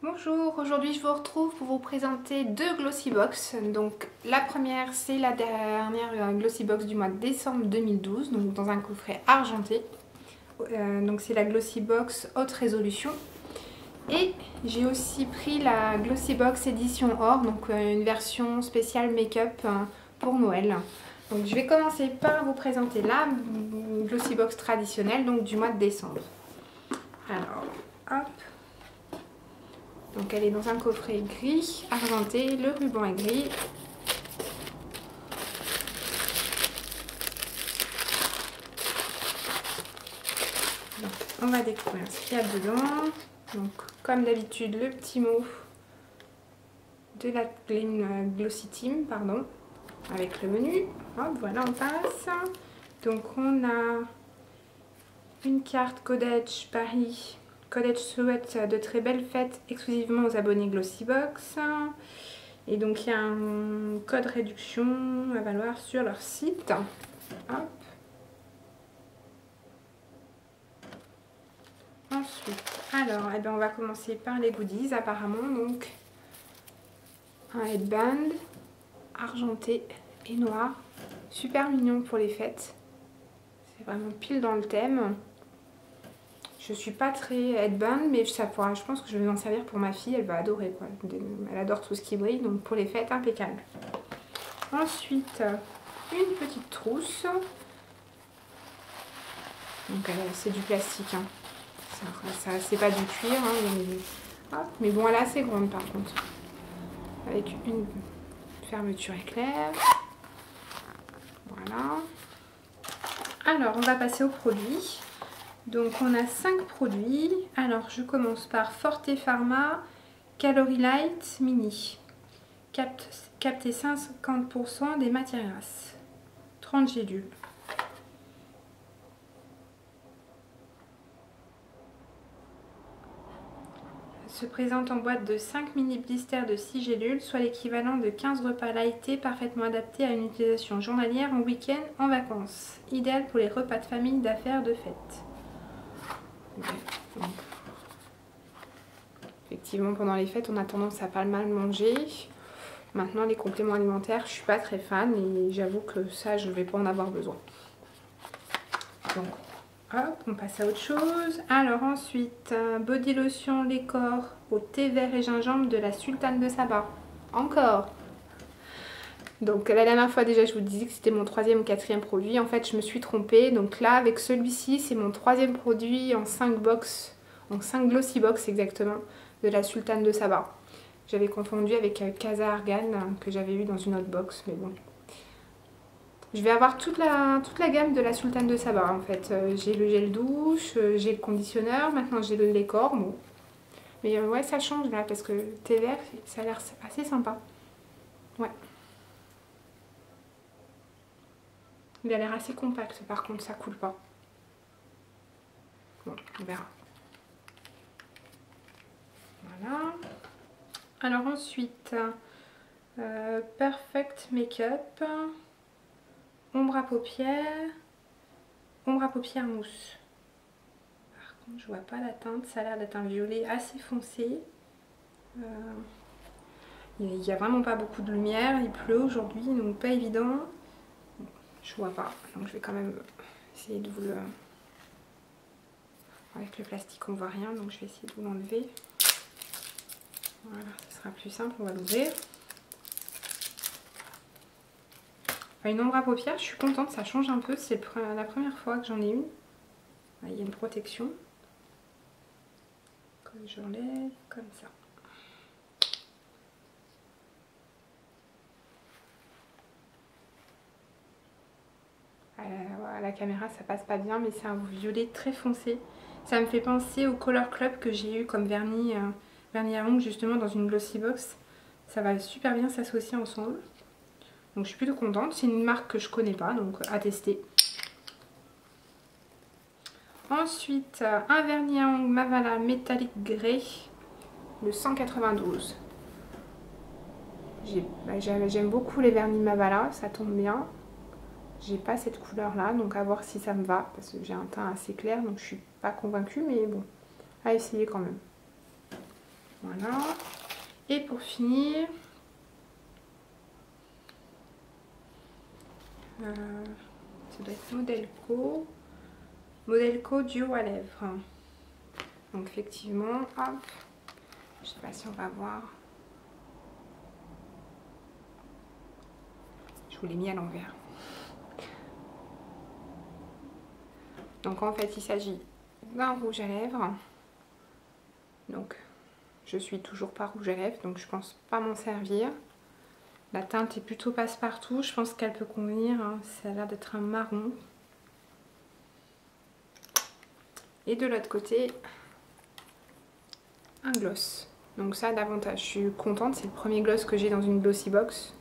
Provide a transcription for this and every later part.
Bonjour, aujourd'hui je vous retrouve pour vous présenter deux Glossybox. Donc la première c'est la dernière Glossybox du mois de décembre 2012, donc dans un coffret argenté. Donc c'est la Glossybox haute résolution. Et j'ai aussi pris la Glossybox édition or, donc une version spéciale make-up pour Noël. Donc je vais commencer par vous présenter la Glossybox traditionnelle donc du mois de décembre. Alors, hop. Donc elle est dans un coffret gris, argenté, le ruban est gris. Donc, on va découvrir ce qu'il y a dedans. Donc comme d'habitude le petit mot de la Glossy Team, pardon, avec le menu. Hop, voilà, on passe. Donc on a une carte Codage Paris. Codage souhaite de très belles fêtes exclusivement aux abonnés Glossybox. Et donc il y a un code réduction à valoir sur leur site. Hop. Ensuite, alors on va commencer par les goodies apparemment. Donc un headband argenté et noir. Super mignon pour les fêtes. C'est vraiment pile dans le thème. Je suis pas très headband, mais ça pourra, je pense que je vais m'en servir pour ma fille, elle va adorer quoi. Elle adore tout ce qui brille, donc pour les fêtes, impeccable. Ensuite, une petite trousse. Donc c'est du plastique, hein. Ça c'est pas du cuir, hein, mais bon, elle est assez grande par contre. Avec une fermeture éclair. Voilà. Alors, on va passer aux produits. Donc on a 5 produits. Alors je commence par Forte Pharma Calorie Light Mini. Capter 50% des matières grasses. 30 gélules. Se présente en boîte de 5 mini blisters de 6 gélules, soit l'équivalent de 15 repas lightés parfaitement adaptés à une utilisation journalière en week-end, en vacances. Idéal pour les repas de famille, d'affaires, de fête. Effectivement, pendant les fêtes, on a tendance à pas mal manger. Maintenant, les compléments alimentaires, je suis pas très fan et j'avoue que ça, je vais pas en avoir besoin. Donc, hop, on passe à autre chose. Alors ensuite, body lotion lait corps au thé vert et gingembre de la Sultane de Saba. Encore. Donc la dernière fois déjà, je vous disais que c'était mon 3e ou 4e produit. En fait, je me suis trompée. Donc là, avec celui-ci, c'est mon 3e produit en 5 box, en 5 glossy box exactement, de la Sultane de Saba. J'avais confondu avec Casa Argan que j'avais eu dans une autre box, mais bon. Je vais avoir toute la gamme de la Sultane de Saba en fait. J'ai le gel douche, j'ai le conditionneur, maintenant j'ai le lait corps. Bon. Mais ouais, ça change là parce que thé vert, ça a l'air assez sympa. Ouais. Il a l'air assez compact par contre, ça coule pas. Bon, on verra. Voilà. Alors ensuite, Perfect Makeup, ombre à paupières mousse. Par contre, je vois pas la teinte, ça a l'air d'être un violet assez foncé. Il n'y a vraiment pas beaucoup de lumière, il pleut aujourd'hui, donc pas évident. Je vois pas, donc je vais quand même essayer de vous le... Avec le plastique on voit rien, donc je vais essayer de vous l'enlever. Voilà, ce sera plus simple, on va l'ouvrir. Enfin, une ombre à paupières, je suis contente, ça change un peu, c'est la première fois que j'en ai une. Il y a une protection. Que j'enlève comme ça. À la caméra ça passe pas bien, mais c'est un violet très foncé. Ça me fait penser au Color Club que j'ai eu comme vernis à ongles justement dans une glossy box. Ça va super bien s'associer ensemble. Donc je suis plutôt contente. C'est une marque que je connais pas, donc à tester. Ensuite, un vernis à ongles Mavala Metallic Grey, le 192. J'aime beaucoup les vernis Mavala, ça tombe bien. J'ai pas cette couleur là, donc à voir si ça me va, parce que j'ai un teint assez clair, donc je suis pas convaincue, mais bon, à essayer quand même. Voilà. Et pour finir, ça doit être Modelco. Modelco Duo à lèvres. Donc effectivement, hop, je sais pas si on va voir. Je vous l'ai mis à l'envers. Donc en fait, il s'agit d'un rouge à lèvres. Donc je suis toujours pas rouge à lèvres, donc je pense pas m'en servir. La teinte est plutôt passe-partout, je pense qu'elle peut convenir, hein. Ça a l'air d'être un marron. Et de l'autre côté, un gloss. Donc ça, davantage, je suis contente, c'est le premier gloss que j'ai dans une glossy box.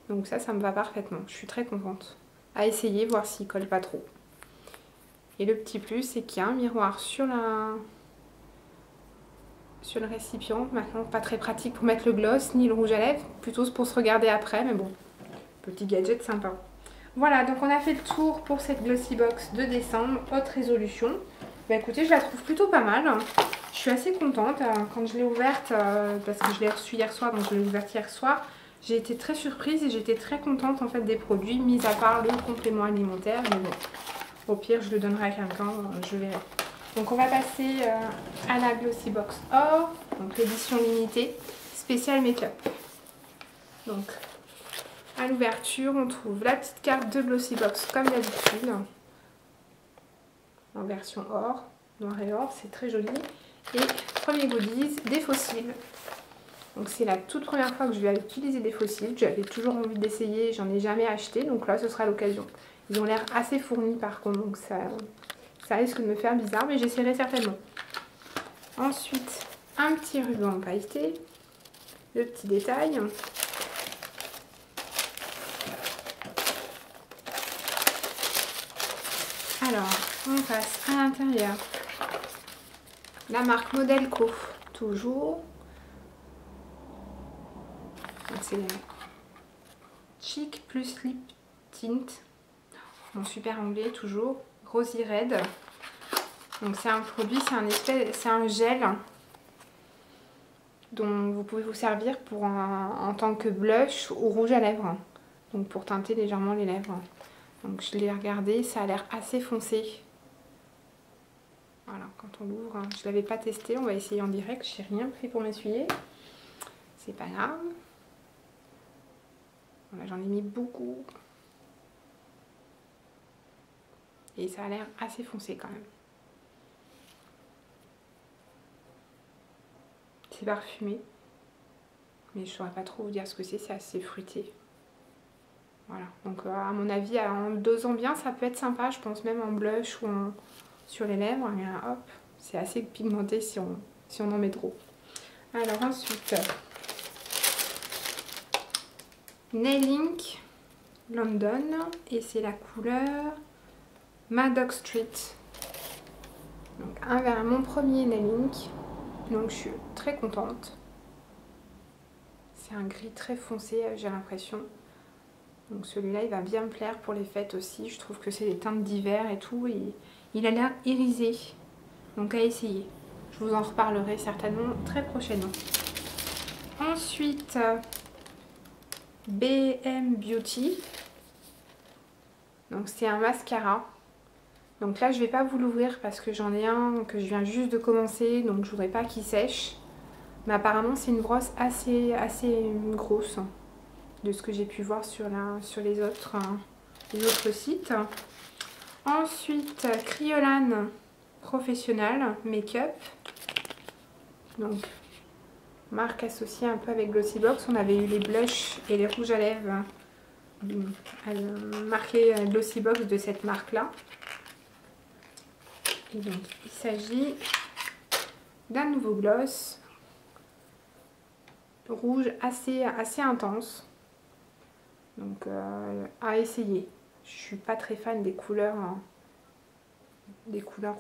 Donc ça me va parfaitement, je suis très contente. À essayer, voir s'il colle pas trop. Et le petit plus, c'est qu'il y a un miroir sur le récipient. Maintenant, pas très pratique pour mettre le gloss ni le rouge à lèvres, plutôt pour se regarder après, mais bon, petit gadget sympa. Voilà, donc on a fait le tour pour cette glossy box de décembre, haute résolution. Bah écoutez, je la trouve plutôt pas mal. Je suis assez contente. Quand je l'ai ouverte, parce que je l'ai reçue hier soir, donc je l'ai ouverte hier soir, j'ai été très surprise et j'étais très contente en fait des produits, mis à part le complément alimentaire. Mais bon, au pire, je le donnerai à quelqu'un, je verrai. Donc on va passer à la Glossy Box Or, donc l'édition limitée, spéciale make-up. Donc à l'ouverture, on trouve la petite carte de Glossy Box comme d'habitude, en version or, noir et or, c'est très joli. Et premier goodies, des fossiles. Donc c'est la toute première fois que je vais utiliser des fossiles. J'avais toujours envie d'essayer, j'en ai jamais acheté, donc là ce sera l'occasion. Ils ont l'air assez fournis par contre, donc ça risque de me faire bizarre, mais j'essaierai certainement. Ensuite, un petit ruban pailleté, le petit détail. Alors, on passe à l'intérieur. La marque Modelco, toujours. C'est Cheek plus Lip Tint. Mon super anglais, toujours. Rosy Red. Donc c'est un produit, c'est un gel dont vous pouvez vous servir pour en tant que blush ou rouge à lèvres. Donc pour teinter légèrement les lèvres. Donc je l'ai regardé, ça a l'air assez foncé. Voilà, quand on l'ouvre, je ne l'avais pas testé, on va essayer en direct. Je n'ai rien pris pour m'essuyer. C'est pas grave. Voilà, j'en ai mis beaucoup. Et ça a l'air assez foncé quand même. C'est parfumé. Mais je ne saurais pas trop vous dire ce que c'est assez fruité. Voilà, donc à mon avis, en dosant bien, ça peut être sympa. Je pense même en blush ou sur les lèvres. Et là, hop, c'est assez pigmenté si on en met trop. Alors ensuite, Nail Ink London. Et c'est la couleur Maddox Street. Donc mon premier Nail Ink. Donc je suis très contente. C'est un gris très foncé, j'ai l'impression. Donc celui-là, il va bien me plaire pour les fêtes aussi. Je trouve que c'est des teintes d'hiver et tout. Et il a l'air irisé. Donc à essayer. Je vous en reparlerai certainement très prochainement. Ensuite, BM Beauty. Donc c'est un mascara. Donc là, je ne vais pas vous l'ouvrir parce que j'en ai un que je viens juste de commencer. Donc je ne voudrais pas qu'il sèche. Mais apparemment, c'est une brosse assez grosse. De ce que j'ai pu voir sur les autres sites. Ensuite, Kryolan Professionnel Make-up. Donc, marque associée un peu avec Glossy Box. On avait eu les blushs et les rouges à lèvres marqués Glossy Box de cette marque-là. Et donc, il s'agit d'un nouveau gloss rouge assez intense. Donc à essayer. Je suis pas très fan des couleurs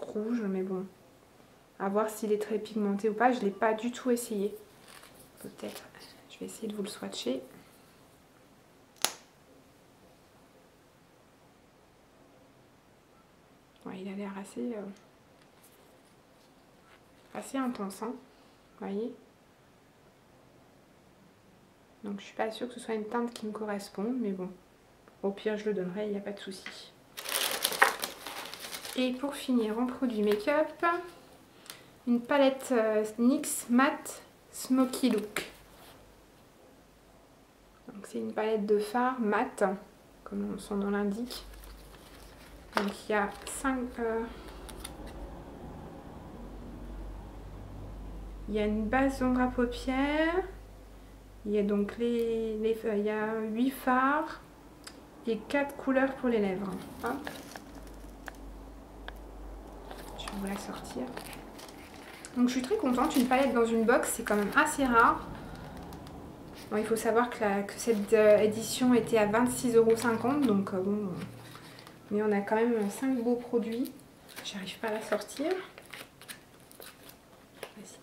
rouges, mais bon, à voir s'il est très pigmenté ou pas. Je l'ai pas du tout essayé. Peut-être, je vais essayer de vous le swatcher. Ouais, il a l'air assez intense, hein, vous voyez. Donc je suis pas sûre que ce soit une teinte qui me corresponde, mais bon, au pire je le donnerai, il n'y a pas de souci. Et pour finir en produit make-up, une palette NYX Matte Smoky Look. Donc c'est une palette de fard mat, comme son nom l'indique. Donc il y a 5... il y a une base d'ombre à paupières. Il y a donc il y a 8 fards et 4 couleurs pour les lèvres. Hop. Je vais vous la sortir. Donc je suis très contente, une palette dans une box, c'est quand même assez rare. Bon, il faut savoir que cette édition était à 26,50 €, donc bon, mais on a quand même 5 beaux produits. J'arrive pas à la sortir. Vas-y.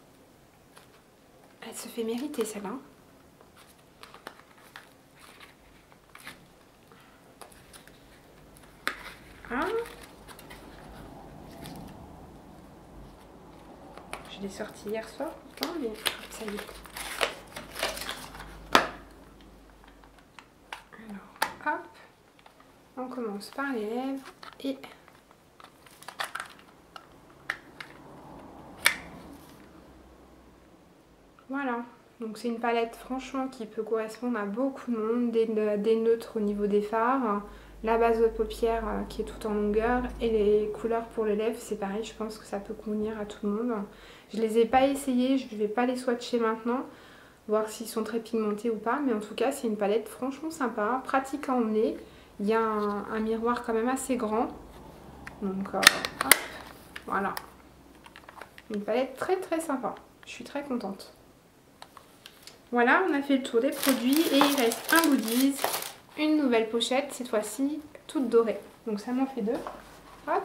Elle se fait mériter celle-là. Ah. Je l'ai sortie hier soir, pourtant, mais ça y est. Alors, hop, on commence par les lèvres et voilà. Donc c'est une palette franchement qui peut correspondre à beaucoup de monde, des neutres au niveau des fards, la base de paupières qui est tout en longueur et les couleurs pour les lèvres, c'est pareil, je pense que ça peut convenir à tout le monde. Je les ai pas essayées, je ne vais pas les swatcher maintenant, voir s'ils sont très pigmentés ou pas, mais en tout cas c'est une palette franchement sympa, pratique à emmener. Il y a un miroir quand même assez grand, donc hop, voilà, une palette très très sympa, je suis très contente. Voilà, on a fait le tour des produits et il reste un goodies, une nouvelle pochette, cette fois-ci toute dorée. Donc ça m'en fait deux. Hop,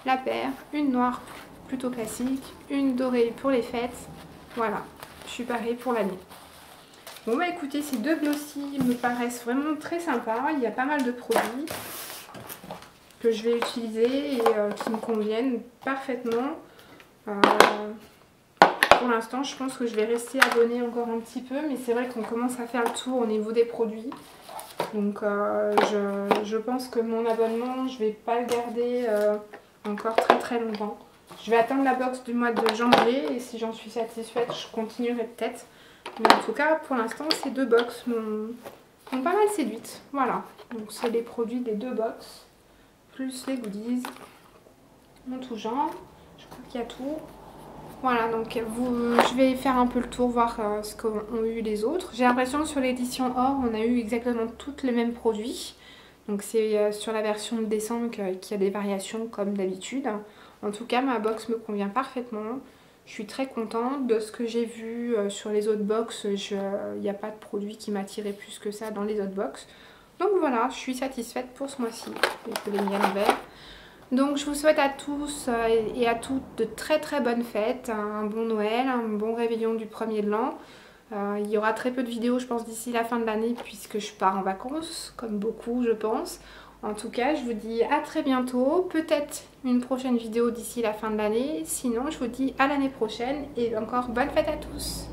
la paire, une noire plutôt classique, une dorée pour les fêtes. Voilà, je suis parée pour l'année. Bon bah écoutez, ces deux glossy me paraissent vraiment très sympas. Il y a pas mal de produits que je vais utiliser et qui me conviennent parfaitement. Pour l'instant, je pense que je vais rester abonnée encore un petit peu, mais c'est vrai qu'on commence à faire le tour au niveau des produits. Donc je pense que mon abonnement, je vais pas le garder encore très très longtemps. Je vais attendre la box du mois de janvier et si j'en suis satisfaite, je continuerai peut-être. Mais en tout cas, pour l'instant, ces deux box m'ont pas mal séduite. Voilà, donc c'est les produits des deux box, plus les goodies, en tout genre. Je crois qu'il y a tout. Voilà, donc je vais faire un peu le tour, voir ce qu'ont eu les autres. J'ai l'impression que sur l'édition Or, on a eu exactement tous les mêmes produits. Donc c'est sur la version de décembre qu'il y a des variations comme d'habitude. En tout cas, ma box me convient parfaitement. Je suis très contente de ce que j'ai vu sur les autres box. Il n'y a pas de produit qui m'attirait plus que ça dans les autres box. Donc voilà, je suis satisfaite pour ce mois-ci. Je l'ai mis à l'envers. Donc je vous souhaite à tous et à toutes de très très bonnes fêtes, un bon Noël, un bon réveillon du 1er de l'an. Il y aura très peu de vidéos je pense d'ici la fin de l'année puisque je pars en vacances, comme beaucoup je pense. En tout cas je vous dis à très bientôt, peut-être une prochaine vidéo d'ici la fin de l'année, sinon je vous dis à l'année prochaine et encore bonne fête à tous.